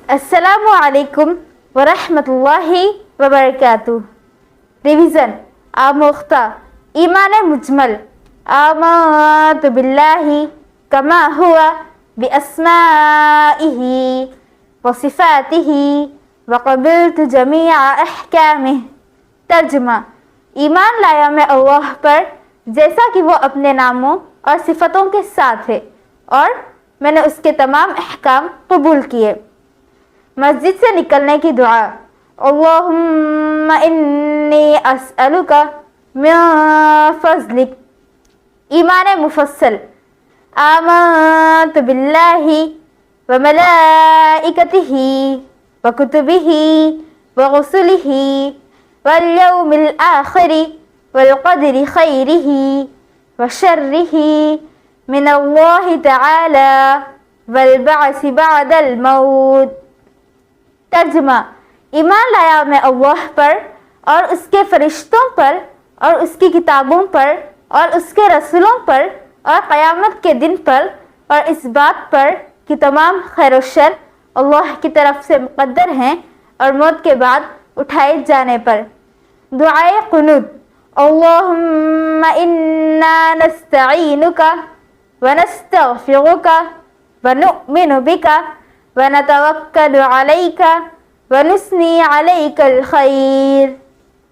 السلام علیکم ورحمۃ اللہ وبرکاتہ۔ ریویژن آموختہ ایمان مجمل آمنت باللہ کما ہوا باسمائہ وصفاتہ وقبلت جمیع احکامہ۔ ترجمہ: ایمان لایا میں اللہ پر جیسا کہ وہ اپنے ناموں اور صفتوں کے ساتھ ہے، اور میں نے اس کے تمام احکام قبول کیے۔ مسجد سے نکلنے کی دعا: اللہم انی اسألک من فضلک۔ ایمان مفصل آمنت باللہ وملائکتہ وکتبہ ورسلہ والیوم الآخر والقدر خیرہ وشرہ من اللہ تعالی والبعث بعد الموت۔ ترجمہ: ایمان لایا میں اللہ پر اور اس کے فرشتوں پر اور اس کی کتابوں پر اور اس کے رسولوں پر اور قیامت کے دن پر، اور اس بات پر کہ تمام خیر و شر اللہ کی طرف سے مقدر ہیں، اور موت کے بعد اٹھائے جانے پر۔ دعائے قنوت: اللہم انا نستعینک ونستغفرک ونؤمن بک ونتوکل علیک ونثنی علیک الخیر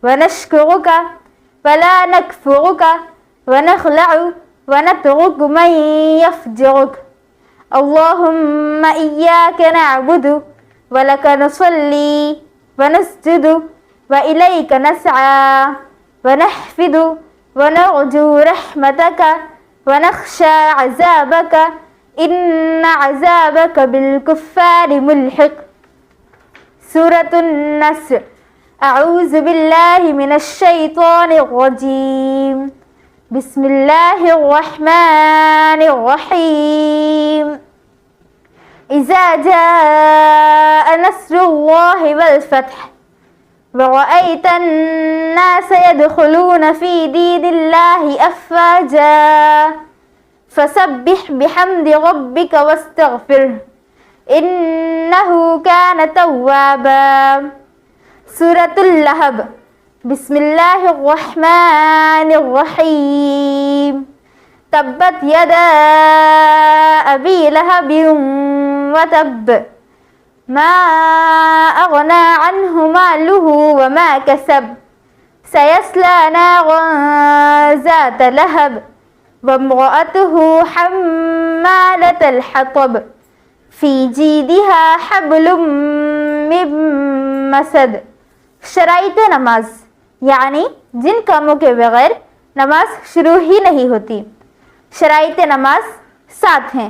ونشکرک ولا نکفرک ونخلع ونترک من یفجرک۔ اللہم ایاک نعبد ولک نصلی ونسجد والیک نسعی ونحفد ونرجو رحمتک ونخشى عذابك ان عذابك بالكفار ملحق۔ سورة النصر۔ اعوذ باللہ من الشیطان الرجیم۔ بسم اللہ الرحمن الرحیم۔ اذا جاء نصر اللہ والفتح ورأيت الناس يدخلون في دين الله أفواجا فسبح بحمد ربك واستغفره إنه كان توابا۔ سورة اللهب۔ بسم الله الرحمن الرحيم۔ تبت يدا أبي لهب وتب ما أغنى عنه ماله وما كسب سيصلى نارا ذات لهب وامرأته حمالة الحطب في جيدها حبل من مسد۔ شرائط نماز، یعنی جن کاموں کے بغیر نماز شروع ہی نہیں ہوتی۔ شرائط نماز 7 ہیں۔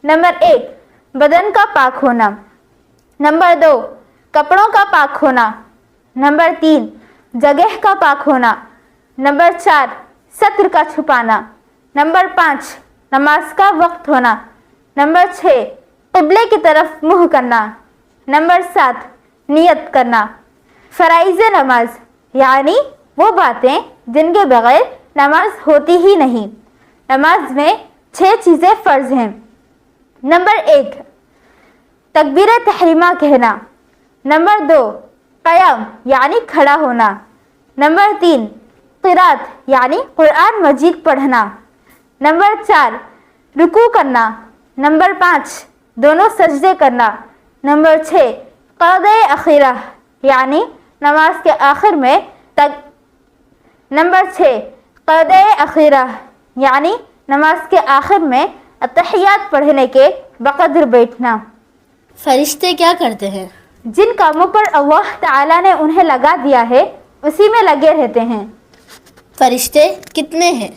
نمبر 1، بدن کا پاک ہونا۔ نمبر 2، کپڑوں کا پاک ہونا۔ نمبر 3، جگہ کا پاک ہونا۔ نمبر 4، ستر کا چھپانا۔ نمبر 5، نماز کا وقت ہونا۔ نمبر 6، قبلے کی طرف منہ کرنا۔ نمبر 7، نیت کرنا۔ فرائض نماز، یعنی وہ باتیں جن کے بغیر نماز ہوتی ہی نہیں۔ نماز میں 6 چیزیں فرض ہیں۔ نمبر 1، تکبیر تحریمہ کہنا۔ نمبر 2، قیام یعنی کھڑا ہونا۔ نمبر 3، قرات یعنی قرآن مجید پڑھنا۔ نمبر 4، رکوع کرنا۔ نمبر 5، دونوں سجدے کرنا۔ نمبر 6، قعدہ اخیرہ یعنی نماز کے آخر میں نمبر 6، قعدہ اخیرہ یعنی نماز کے آخر میں اتحیات پڑھنے کے بقدر بیٹھنا۔ فرشتے کیا کرتے ہیں؟ جن کاموں پر اللہ تعالیٰ نے انہیں لگا دیا ہے اسی میں لگے رہتے ہیں۔ فرشتے کتنے ہیں؟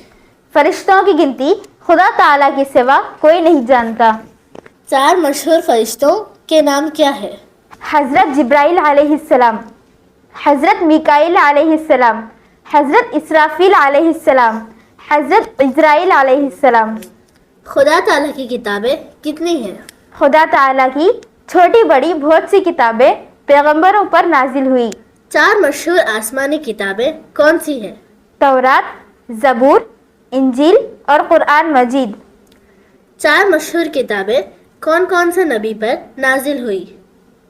فرشتوں کی گنتی خدا تعالیٰ کے سوا کوئی نہیں جانتا۔ 4 مشہور فرشتوں کے نام کیا ہے؟ حضرت جبرائیل علیہ السلام، حضرت میکائیل علیہ السلام، حضرت اسرافیل علیہ السلام، حضرت عزرائیل علیہ السلام۔ خدا تعالیٰ کی کتابیں کتنی ہیں؟ خدا تعالیٰ کی چھوٹی بڑی بہت سی کتابیں پیغمبروں پر نازل ہوئی۔ 4 مشہور آسمانی کتابیں کون سی ہیں؟ تورات، زبور، انجیل اور قرآن مجید۔ 4 مشہور کتابیں کون کون سے نبی پر نازل ہوئی؟